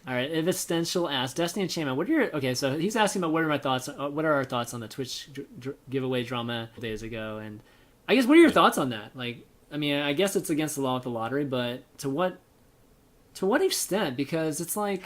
All right, Existential asks, Destiny and Shaman, what are your... Okay, so he's asking about what are my thoughts, what are our thoughts on the Twitch giveaway drama days ago, and I guess what are your thoughts on that? Like, I mean, I guess it's against the law with the lottery, but to what extent? Because it's like...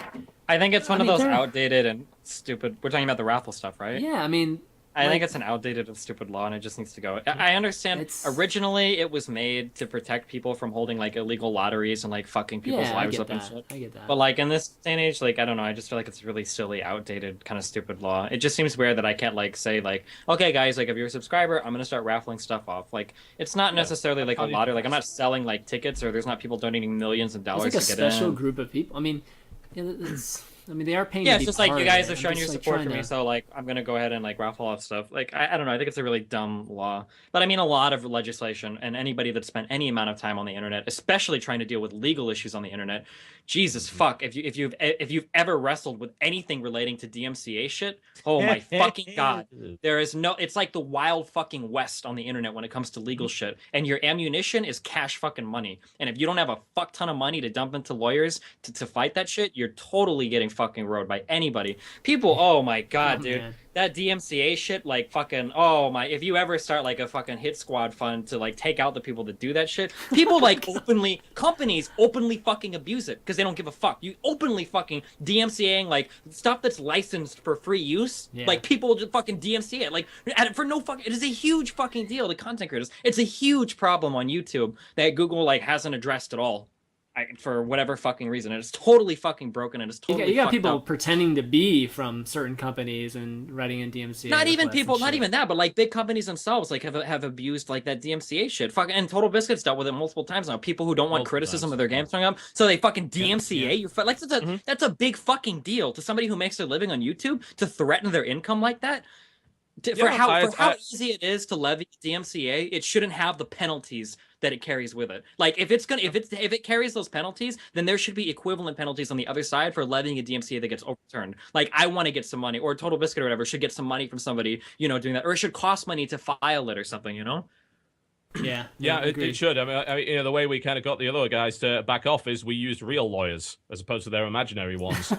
I think it's one of those outdated and stupid... We're talking about the raffle stuff, right? Yeah, I mean... I think it's an outdated and stupid law, and it just needs to go. I understand. Originally, it was made to protect people from holding like illegal lotteries and like fucking people's lives up and shit. I get that. But like in this day and age, like I don't know. I just feel like it's a really silly, outdated, kind of stupid law. It just seems weird that I can't like say like, okay, guys, like if you're a subscriber, I'm gonna start raffling stuff off. Like it's not necessarily like a lottery. Like I'm not selling like tickets, or there's not people donating millions of dollars it's like to get in. a special group of people. I mean, it's. I mean, they are paying. Yeah, to it's be just like you guys have shown your support for me, so like I'm gonna go ahead and like raffle off stuff. Like I don't know, I think it's a really dumb law. But I mean, a lot of legislation and anybody that spent any amount of time on the internet, especially trying to deal with legal issues on the internet, Jesus fuck, if you've ever wrestled with anything relating to DMCA shit, oh my fucking god, there is no. It's like the wild fucking west on the internet when it comes to legal shit, and your ammunition is cash fucking money. And if you don't have a fuck ton of money to dump into lawyers to fight that shit, you're totally getting fucking rode by anybody. People, oh my god, dude. Man. That DMCA shit, like fucking, oh my, if you ever start like a fucking hit squad fund to like take out the people that do that shit, people like companies openly fucking abuse it because they don't give a fuck. You openly fucking DMCAing like stuff that's licensed for free use. Yeah. Like people just fucking DMCA it, like for no fucking, it is a huge fucking deal to content creators. It's a huge problem on YouTube that Google like hasn't addressed at all. For whatever fucking reason, and it's totally fucking broken, and it's totally you got people up. pretending to be from certain companies and writing in DMCA. Not even people, not even that, but like big companies themselves, like have abused like that DMCA shit. Fucking and Totalbiscuit's dealt with it multiple times now. People who don't want criticism of their games coming up, so they fucking DMCA. You're like that's a big fucking deal to somebody who makes their living on YouTube to threaten their income like that. For how easy it is to levy DMCA, it shouldn't have the penalties that it carries with it. Like if it carries those penalties, then there should be equivalent penalties on the other side for levying a DMCA that gets overturned. Like I want to get some money, or Totalbiscuit or whatever should get some money from somebody, you know, doing that, or it should cost money to file it or something, you know. Yeah, it should. I mean, you know, the way we kind of got the other guys to back off is we used real lawyers as opposed to their imaginary ones.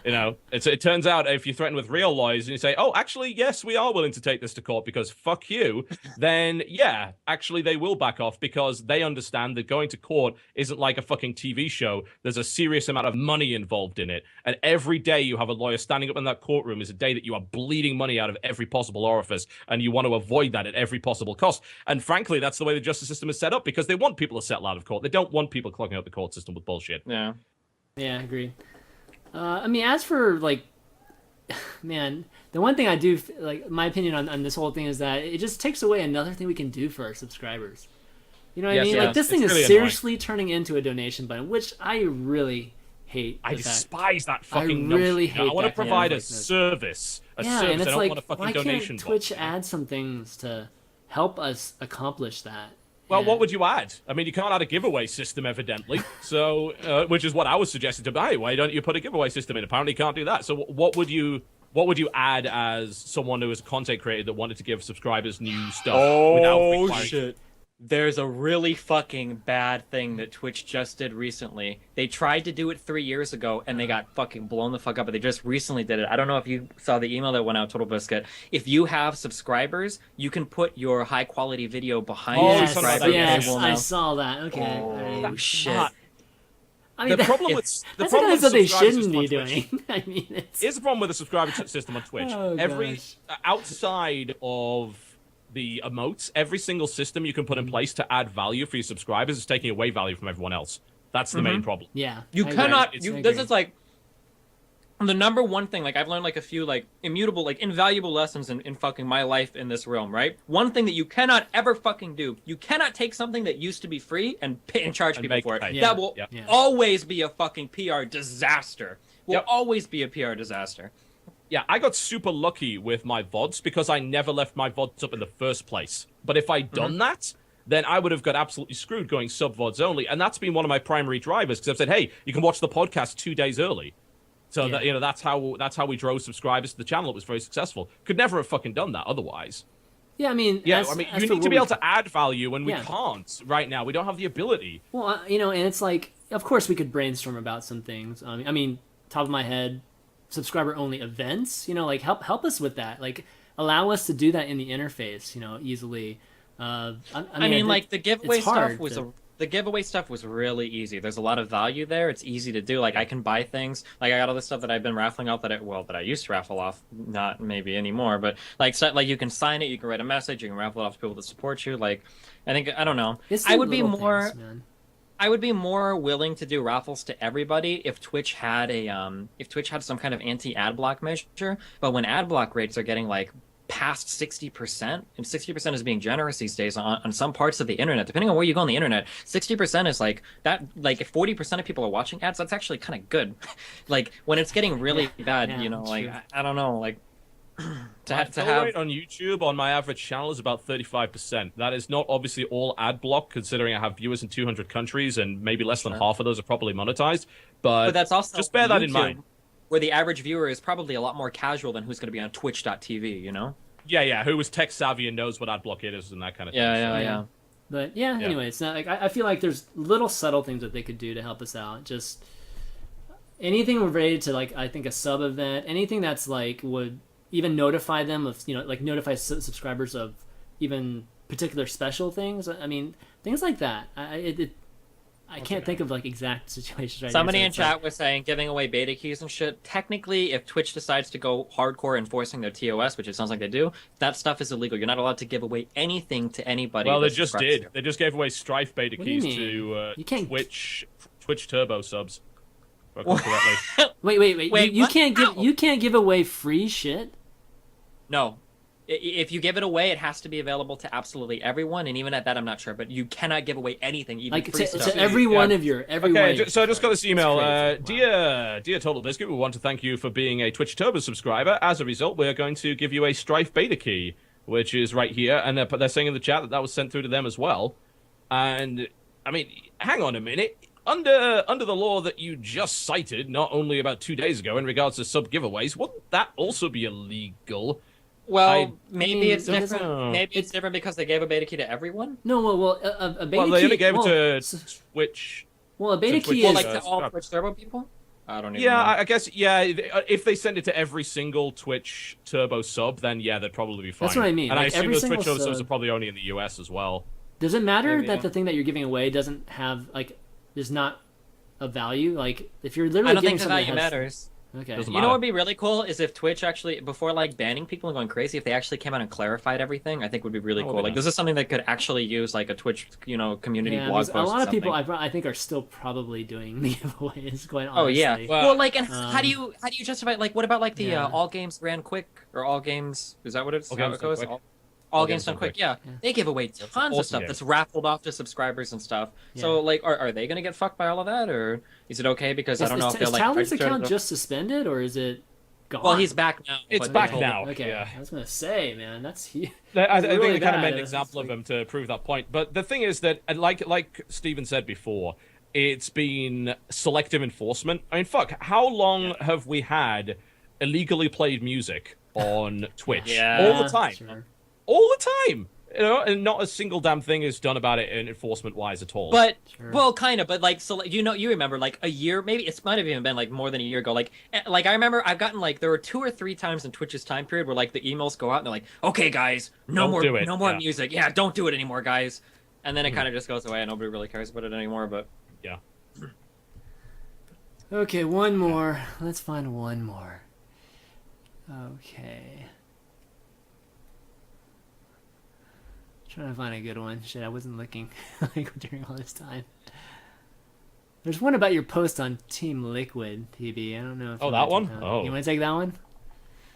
You know, it turns out if you threaten with real lawyers and you say, oh, actually, yes, we are willing to take this to court because fuck you, then yeah, actually they will back off because they understand that going to court isn't like a fucking TV show. There's a serious amount of money involved in it. And every day you have a lawyer standing up in that courtroom is a day that you are bleeding money out of every possible orifice. And you want to avoid that at every possible cost. And frankly, that's the way the justice system is set up because they want people to settle out of court. They don't want people clogging up the court system with bullshit. Yeah. Yeah, I agree. I mean, as for, like, man, the one thing I do, like, my opinion on this whole thing is that it just takes away another thing we can do for our subscribers. You know what I mean? Like, this thing is really seriously turning into a donation button, which I really hate. I despise that fucking notion. I really hate that. I want to provide a service. And it's I don't want a fucking donation button. Why can't Twitch add some things to help us accomplish that? Well, what would you add? I mean, you can't add a giveaway system, evidently. So, which is what I was suggesting to buy. Why don't you put a giveaway system in? Apparently, you can't do that. So, what would you add as someone who is a content creator that wanted to give subscribers new stuff? Oh shit! There's a really fucking bad thing that Twitch just did recently. They tried to do it 3 years ago, and they got fucking blown the fuck up, but they just recently did it. I don't know if you saw the email that went out, Totalbiscuit. If you have subscribers, you can put your high-quality video behind your subscriber. Yes, I saw that. Okay. Oh, shit. I mean, the problem with what they shouldn't be doing. I mean, here's the problem with the subscriber system on Twitch. Outside of the emotes, every single system you can put in place to add value for your subscribers is taking away value from everyone else. That's the main problem. Yeah. You cannot, this is like, the number one thing, like I've learned like a few like immutable, like invaluable lessons in fucking my life in this realm, right? One thing that you cannot ever fucking do, you cannot take something that used to be free and pay and charge people for it. That will always be a fucking PR disaster. Will always be a PR disaster. Yeah, I got super lucky with my VODs because I never left my VODs up in the first place. But if I'd done that, then I would have got absolutely screwed going sub-VODs only. And that's been one of my primary drivers because I've said, hey, you can watch the podcast 2 days early. So that, you know, that's how we drove subscribers to the channel. It was very successful. Could never have fucking done that otherwise. Yeah, I mean, you need to be able to add value, and we can't right now. We don't have the ability. Well, you know, and it's like of course we could brainstorm about some things. I mean, top of my head, subscriber only events. Like help us with that. Like allow us to do that in the interface. Easily. I mean, like the giveaway stuff was to... the giveaway stuff was really easy. There's a lot of value there. It's easy to do. Like I can buy things. Like I got all this stuff that I've been raffling off that I used to raffle off, not maybe anymore, but like you can sign it, you can write a message, you can raffle it off to people that support you. Like I don't know. I would be more things, man. I would be more willing to do raffles to everybody if Twitch had some kind of anti-ad block measure. But when ad block rates are getting like past 60%, and 60% is being generous these days on some parts of the internet, depending on where you go on the internet, 60% is like that. Like if 40% of people are watching ads, that's actually kind of good. Like when it's getting really bad, like I don't know, like to have rate on YouTube on my average channel is about 35%. That is not obviously all ad block, considering I have viewers in 200 countries and maybe less than half of those are properly monetized. But that's also just bear that in YouTube, mind. Where the average viewer is probably a lot more casual than who's going to be on Twitch.tv, Yeah, who is tech savvy and knows what ad block it is and that kind of thing. Yeah. But anyway, it's not like I feel like there's little subtle things that they could do to help us out. Just anything related to like I think a sub event, anything that's like would even notify them of like notify subscribers of even particular special things. I mean things like that. I can't think of like exact situations right Somebody now, so in chat was saying giving away beta keys and shit. Technically, if Twitch decides to go hardcore enforcing their TOS, which it sounds like they do, that stuff is illegal. You're not allowed to give away anything to anybody. Well, they just did. They just gave away Strife beta keys to you can't... Twitch Turbo subs. If I remember correctly. Wait! You can't give away free shit. No. If you give it away, it has to be available to absolutely everyone, and even at that, I'm not sure. But you cannot give away anything, even like free stuff. to every one of your so I just got this email. Dear Totalbiscuit, we want to thank you for being a Twitch Turbo subscriber. As a result, we're going to give you a Strife beta key, which is right here, and they're saying in the chat that was sent through to them as well. And I mean, hang on a minute. Under the law that you just cited, not only about 2 days ago, in regards to sub giveaways, wouldn't that also be illegal? Well, maybe it's different. Maybe it's different because they gave a beta key to everyone. No, a beta key. Well, they only gave it to Twitch. Well, a beta key is like to all Twitch Turbo people. I don't even know. I guess if they send it to every single Twitch Turbo sub, then they'd probably be fine. That's what I mean. And like, I assume those Twitch Turbo sub... subs are probably only in the US as well. Does it matter Maybe, that the thing that you're giving away doesn't have there's not a value? Like if you're literally I don't giving think the value matters. Okay. Doesn't You know what would be really cool is if Twitch actually, before like banning people and going crazy, if they actually came out and clarified everything, I think would be really cool. Like this is something that could actually use like a Twitch, community blog post. A lot of people I think are still probably doing the giveaways. Quite honestly. Oh yeah. Well, like, and how do you justify what about like the all games ran quick or all games? Is that what it's? How it goes? All games done quick. Yeah. They give away tons of stuff that's raffled off to subscribers and stuff. Yeah. So like, are they gonna get fucked by all of that, or is it okay? Because I don't know if they're like. Is Talon's account just suspended, or is it gone? Well, he's back now. It's back now. Okay. Yeah. I was gonna say, man, that's huge. I think they kind of made an example of him to prove that point. But the thing is that, like Steven said before, it's been selective enforcement. I mean, fuck, how long have we had illegally played music on Twitch? All the time. Sure. All the time, and not a single damn thing is done about it enforcement-wise at all. But well, kind of, but like, so you remember like a year, maybe it might have even been like more than a year ago. Like I remember I've gotten like there were 2 or 3 times in Twitch's time period where like the emails go out and they're like, okay guys, no more music, don't do it anymore, guys, and then it kind of just goes away and nobody really cares about it anymore. But yeah. Okay, one more. Let's find one more. Okay. Trying to find a good one. Shit, I wasn't looking like during all this time. There's one about your post on Team Liquid, TB. I don't know if that one? You want to take that one?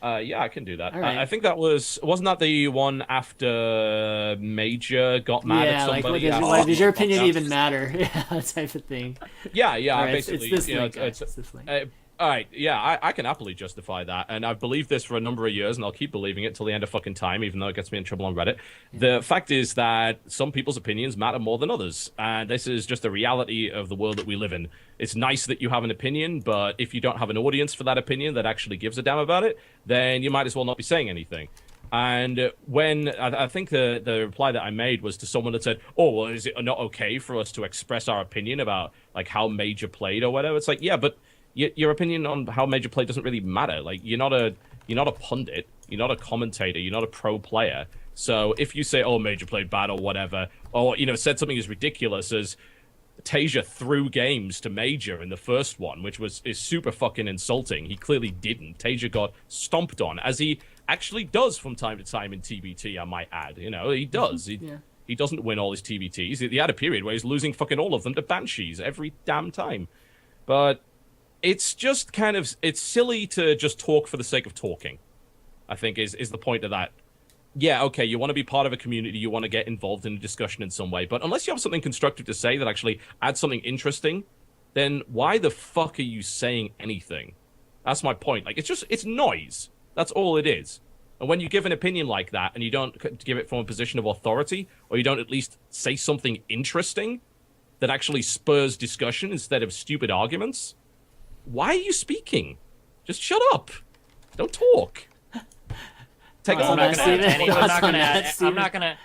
Yeah, I can do that. Right. I think that wasn't that the one after Major got mad at somebody? Does your opinion even matter? Yeah, that type of thing. Yeah. Right, Basically, it's this link. All right, yeah, I can happily justify that, and I've believed this for a number of years, and I'll keep believing it till the end of fucking time, even though it gets me in trouble on Reddit. The fact is that some people's opinions matter more than others, and this is just the reality of the world that we live in. It's nice that you have an opinion, but if you don't have an audience for that opinion that actually gives a damn about it, then you might as well not be saying anything. And when I think the reply that I made was to someone that said, "Oh, well, is it not okay for us to express our opinion about like how Major played or whatever?" It's like, yeah, but your opinion on how Major played doesn't really matter. Like, you're not a pundit, you're not a commentator, you're not a pro player. So if you say, "Oh, Major played bad" or whatever, or said something as ridiculous as Tasia threw games to Major in the first one, which is super fucking insulting. He clearly didn't. Tasia got stomped on, as he actually does from time to time in TBT, I might add. He does. He doesn't win all his TBTs. He had a period where he's losing fucking all of them to Banshees every damn time. But it's just it's silly to just talk for the sake of talking, I think is the point of that. Yeah, okay, you want to be part of a community, you want to get involved in a discussion in some way, but unless you have something constructive to say that actually adds something interesting, then why the fuck are you saying anything? That's my point. Like, it's noise. That's all it is. And when you give an opinion like that, and you don't give it from a position of authority, or you don't at least say something interesting that actually spurs discussion instead of stupid arguments, why are you speaking? Just shut up. Don't talk. I'm not gonna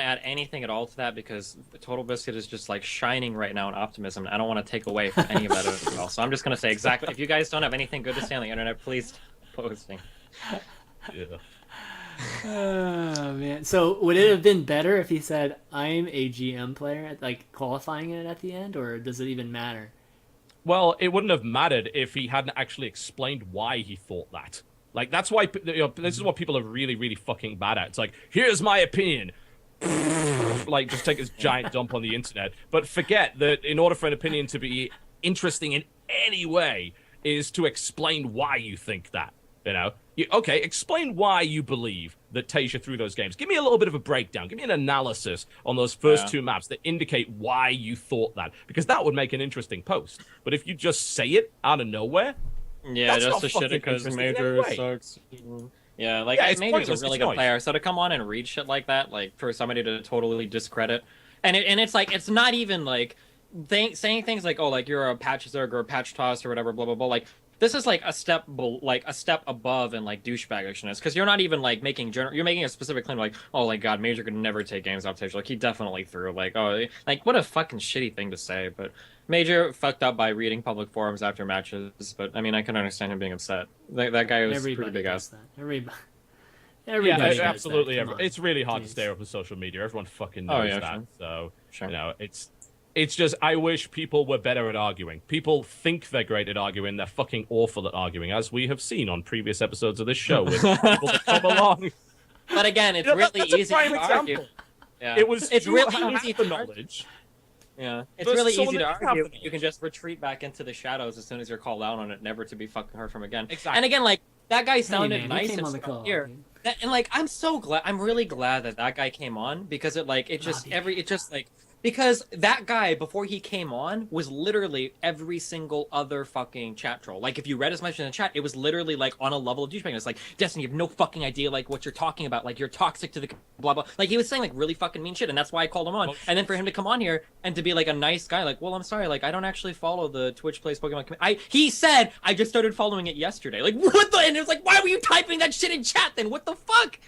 add anything at all to that, because Totalbiscuit is just like shining right now in optimism. I don't want to take away from any of that as well. So I'm just gonna say exactly. If you guys don't have anything good to say on the internet, please stop posting. Yeah. Oh man. So would it have been better if he said, "I'm a GM player," like qualifying it at the end, or does it even matter? Well, it wouldn't have mattered if he hadn't actually explained why he thought that. Like, that's why, this is what people are really, really fucking bad at. It's like, here's my opinion. Like, just take this giant dump on the internet. But forget that in order for an opinion to be interesting in any way is to explain why you think that, Okay, explain why you believe that Tasia threw those games. Give me a little bit of a breakdown. Give me an analysis on those first two maps that indicate why you thought that. Because that would make an interesting post. But if you just say it out of nowhere... Yeah, just to shit it because Major sucks. Yeah, like, Major's a really good player, so to come on and read shit like that, like, for somebody to totally discredit, and it's like, it's not even like saying things like, "Oh, like, you're a patch zerg or a patch toss or whatever," blah blah blah. Like, this is like a step above in like douchebaggishness, because you're not even like you're making a specific claim like, "Oh, like, God, Major could never take games off Tasia." Like, he definitely threw. Like, oh, like, what a fucking shitty thing to say, but. Major fucked up by reading public forums after matches, but I mean, I can understand him being upset. That guy was pretty big ass. Everybody absolutely. It's really hard to stay up with social media. Everyone fucking knows that. Sure. So it's just, I wish people were better at arguing. People think they're great at arguing. They're fucking awful at arguing, as we have seen on previous episodes of this show with people that come along. But again, it's really easy to argue. Yeah. It's really easy to knowledge. Yeah, it's really easy to argue. You can just retreat back into the shadows as soon as you're called out on it, never to be fucking heard from again. Exactly. And again, like, that guy sounded nice and stuff here. And like, I'm really glad that guy came on, because because that guy, before he came on, was literally every single other fucking chat troll. Like, if you read his message in the chat, it was literally, like, on a level of douchebagness. Like, Destiny, you have no fucking idea, like, what you're talking about. Like, you're toxic to the blah, blah. Like, he was saying, like, really fucking mean shit, and that's why I called him on. And then for him to come on here and to be, like, a nice guy, like, well, I'm sorry, like, I don't actually follow the Twitch Plays Pokemon he said, I just started following it yesterday. Like, what the? And it was like, why were you typing that shit in chat then? What the fuck?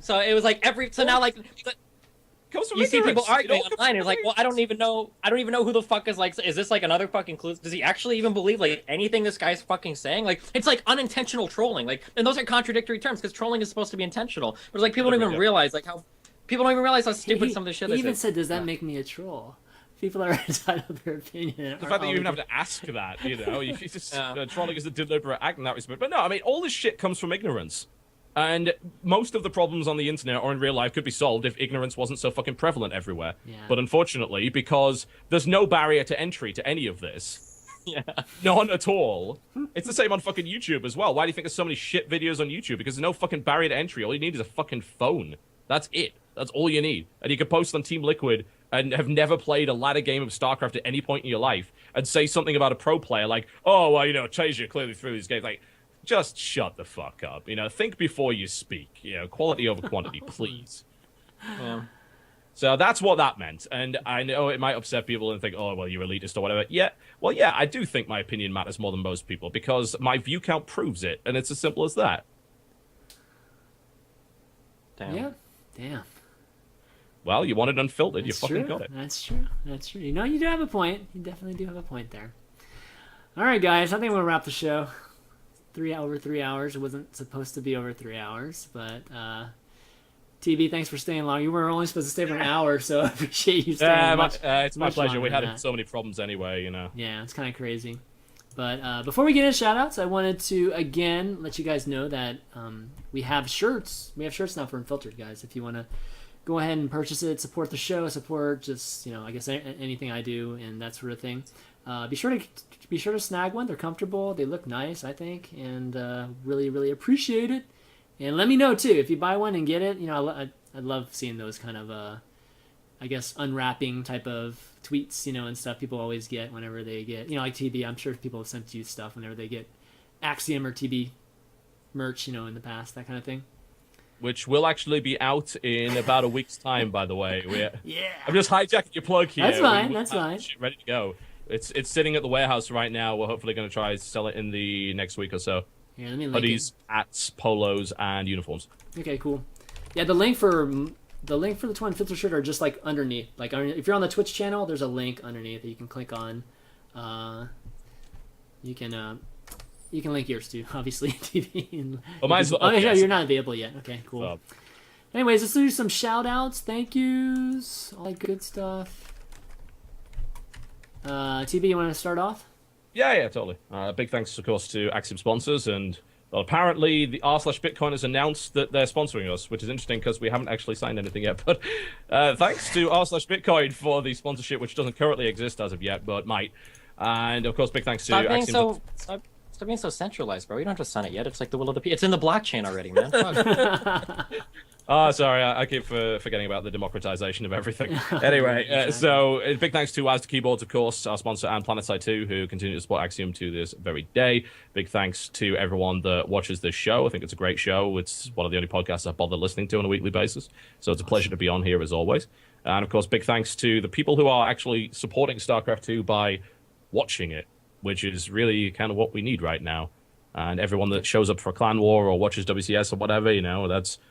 So it was, like, now, like... You see people arguing online. It's like, well, I don't even know who the fuck is, like, is this like another fucking clue? Does he actually even believe like anything this guy's fucking saying? Like, it's like unintentional trolling. Like, and those are contradictory terms, because trolling is supposed to be intentional. But it's like people don't even realize how stupid some of the shit is. He even said, "Does that make me a troll?" People are entitled to their opinion. The fact that you even have to ask that, you just trolling is a deliberate act in that respect. But no, I mean, all this shit comes from ignorance. And most of the problems on the internet or in real life could be solved if ignorance wasn't so fucking prevalent everywhere. Yeah. But unfortunately, because there's no barrier to entry to any of this, none at all. It's the same on fucking YouTube as well. Why do you think there's so many shit videos on YouTube? Because there's no fucking barrier to entry. All you need is a fucking phone. That's it. That's all you need. And you can post on Team Liquid and have never played a ladder game of StarCraft at any point in your life and say something about a pro player like, "Oh, well, Tasia clearly threw these games." Like, just shut the fuck up. Think before you speak. Quality over quantity, please. Yeah. So that's what that meant. And I know it might upset people and think, "Oh, well, you're elitist or whatever." Yeah, I do think my opinion matters more than most people, because my view count proves it, and it's as simple as that. Damn. Yeah. Damn. Well, you wanted unfiltered. You That's fucking true. got it. That's true. That's true. You know, you do have a point. You definitely do have a point there. All right, guys. I think we'll wrap the show. Over 3 hours. It wasn't supposed to be over 3 hours, but TB, thanks for staying long. You were only supposed to stay for an hour, so I appreciate you staying. It's my pleasure. We longer had than so many problems anyway, you know. Yeah, it's kind of crazy. But before we get into shoutouts, I wanted to again let you guys know that we have shirts. We have shirts now for Unfiltered, guys. If you want to go ahead and purchase it, support the show, support just I guess anything I do and that sort of thing. Be sure to snag one. They're comfortable. They look nice, I think, and really really appreciate it. And let me know too if you buy one and get it. I love seeing those kind of I guess unwrapping type of tweets, and stuff people always get whenever they get, like TB. I'm sure people have sent you stuff whenever they get Axiom or TB merch, in the past, that kind of thing. Which will actually be out in about a week's time, by the way. Yeah. I'm just hijacking your plug here. That's fine. That's fine. Ready to go. It's sitting at the warehouse right now. We're hopefully going to try to sell it in the next week or so. Here, let me link Hoodies, hats, polos, and uniforms. Okay, cool. Yeah, the link for the Twin Filter shirt are just like underneath. Like if you're on the Twitch channel, there's a link underneath that you can click on. You can link yours too, obviously. TV. Mine's yeah, you're not available yet. Okay, cool. Anyways, let's do some shout outs, thank yous, all that good stuff. TB, you want to start off? Yeah, totally. Big thanks, of course, to Axiom sponsors, and well, apparently the r/Bitcoin has announced that they're sponsoring us, which is interesting because we haven't actually signed anything yet. But thanks to r/Bitcoin for the sponsorship, which doesn't currently exist as of yet, but might. And of course, big thanks to Axiom. Stop being so centralized, bro. You don't have to sign it yet. It's like the will of the people. It's in the blockchain already, man. Fuck. Sorry, I keep forgetting about the democratization of everything. Anyway, so big thanks to Asda Keyboards, of course, our sponsor, and PlanetSide 2, who continue to support Axiom to this very day. Big thanks to everyone that watches this show. I think it's a great show. It's one of the only podcasts I bother listening to on a weekly basis. So it's a pleasure to be on here, as always. And, of course, big thanks to the people who are actually supporting StarCraft 2 by watching it, which is really kind of what we need right now. And everyone that shows up for Clan War or watches WCS or whatever,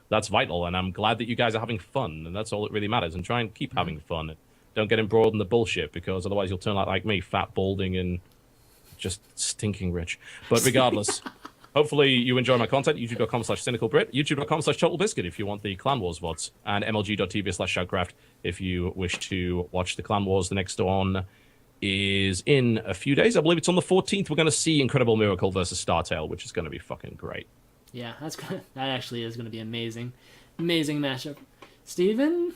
that's vital. And I'm glad that you guys are having fun, and that's all that really matters. And try and keep having fun. Don't get embroiled in the bullshit, because otherwise you'll turn out like me, fat, balding, and just stinking rich. But regardless, hopefully you enjoy my content. YouTube.com/CynicalBrit, YouTube.com/Totalbiscuit if you want the Clan Wars VODs, and MLG.tv/Shoutcraft if you wish to watch the Clan Wars. The next one is in a few days. I believe it's on the 14th. We're going to see Incredible Miracle versus Startail, which is going to be fucking great. Yeah, that actually is going to be amazing. Amazing matchup. Steven,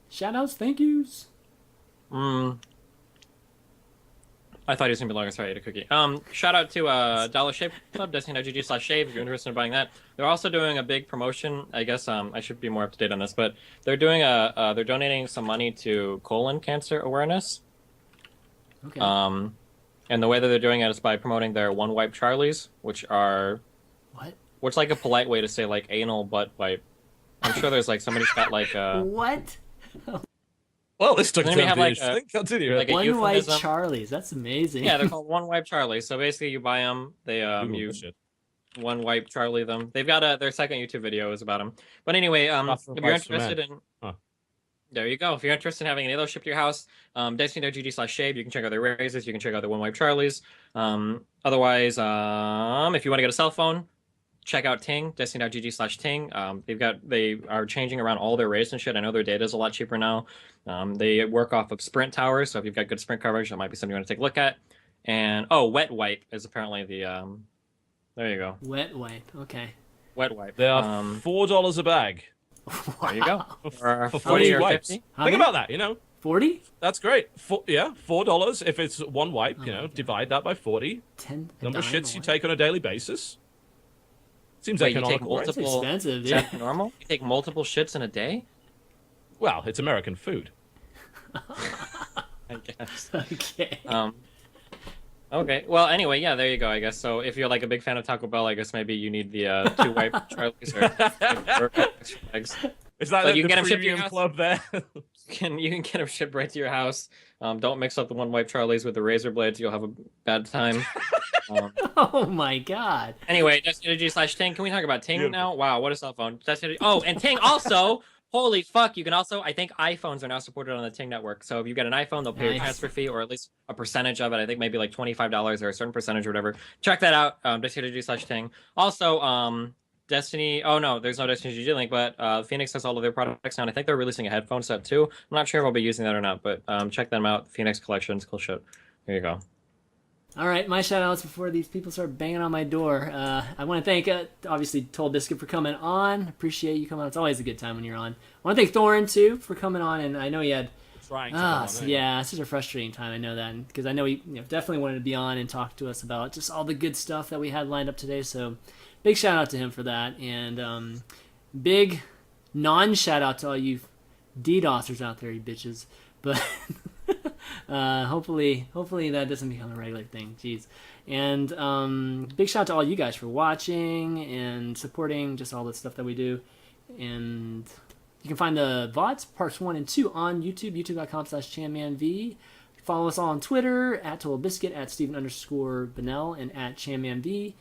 shoutouts, thank yous. I thought he was going to be longer. Sorry, I ate a cookie. Shout out to Dollar Shave Club, Destiny.gg/shave if you're interested in buying that. They're also doing a big promotion. I guess I should be more up to date on this, but they're doing they're donating some money to colon cancer awareness. Okay. And the way that they're doing it is by promoting their one wipe Charlies, which are what's like a polite way to say like anal butt wipe. I'm sure there's like somebody's got like what? Well, this took have like Continue. Like one wipe Charlies. That's amazing. Yeah, they're called one wipe Charlies. So basically, you buy them. They you one wipe Charlie them. They've got their second YouTube video is about them. But anyway, if you're interested in. There you go. If you're interested in having any of those shipped to your house, Destiny.gg/shave, you can check out their razors. You can check out their one wipe Charlies. Otherwise, if you want to get a cell phone, check out Ting, Destiny.gg/Ting. They are changing around all their rates and shit. I know their data is a lot cheaper now. They work off of Sprint towers, so if you've got good Sprint coverage, that might be something you want to take a look at. And wet wipe is apparently the there you go. Wet wipe. Okay. Wet wipe. They are $4 a bag. There you go. For 40 or wipes. 50. Think about that, 40? That's great. $4 if it's one wipe, divide that by 40. 10 number of shits you take on a daily basis. Seems economical, That's expensive, Is that normal? You take multiple shits in a day? Well, it's American food. I guess. Okay. Okay. Well, anyway, yeah, there you go, I guess. So if you're like a big fan of Taco Bell, I guess maybe you need the two wipe Charlies or eggs. Is that you the can get them shipped to your premium house. club there? You can get them shipped right to your house. Don't mix up the one wipe Charlies with the razor blades. You'll have a bad time. Oh my god. Anyway, Destiny.g/Ting. Can we talk about Ting Beautiful. now? Wow, what a cell phone. Destiny. Oh, and Ting also. Holy fuck! You can also. I think iPhones are now supported on the Ting network. So if you get an iPhone, they'll pay a Nice. transfer fee or at least a percentage of it. I think maybe like $25 or a certain percentage or whatever. Check that out. Destiny.g/Ting. Also, Destiny. Oh no, there's no Destiny.gg link, but Phoenix has all of their products now. And I think they're releasing a headphone set too. I'm not sure if I'll be using that or not, but check them out. Phoenix Collections, cool shit. Here you go. All right, my shout outs before these people start banging on my door. I want to thank, obviously, Totalbiscuit for coming on. Appreciate you coming on. It's always a good time when you're on. I want to thank Thorin, too, for coming on. And I know he had. Trying to come on, Yeah, it's such a frustrating time. I know that. Because I know he definitely wanted to be on and talk to us about just all the good stuff that we had lined up today. So big shout out to him for that. And big non shout out to all you DDoSers out there, you bitches. But. Hopefully that doesn't become a regular thing. Jeez. And big shout out to all you guys for watching and supporting just all the stuff that we do. And you can find the VODs, parts 1 and 2, on YouTube, youtube.com/ChanManV. Follow us all on Twitter, at Totalbiscuit, at Steven_Bennell, and at ChanManV.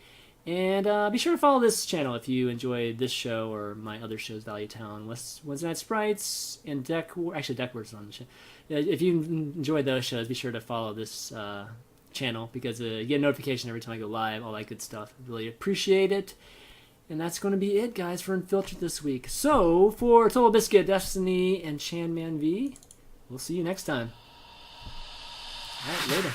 And be sure to follow this channel if you enjoy this show or my other shows, Value Town, Wednesday Night Sprites, and Deck Wars on the show. If you enjoy those shows, be sure to follow this channel because you get a notification every time I go live, all that good stuff. Really appreciate it. And that's going to be it, guys, for Unfiltered this week. So, for Totalbiscuit, Destiny, and ChanManV, we'll see you next time. All right, later.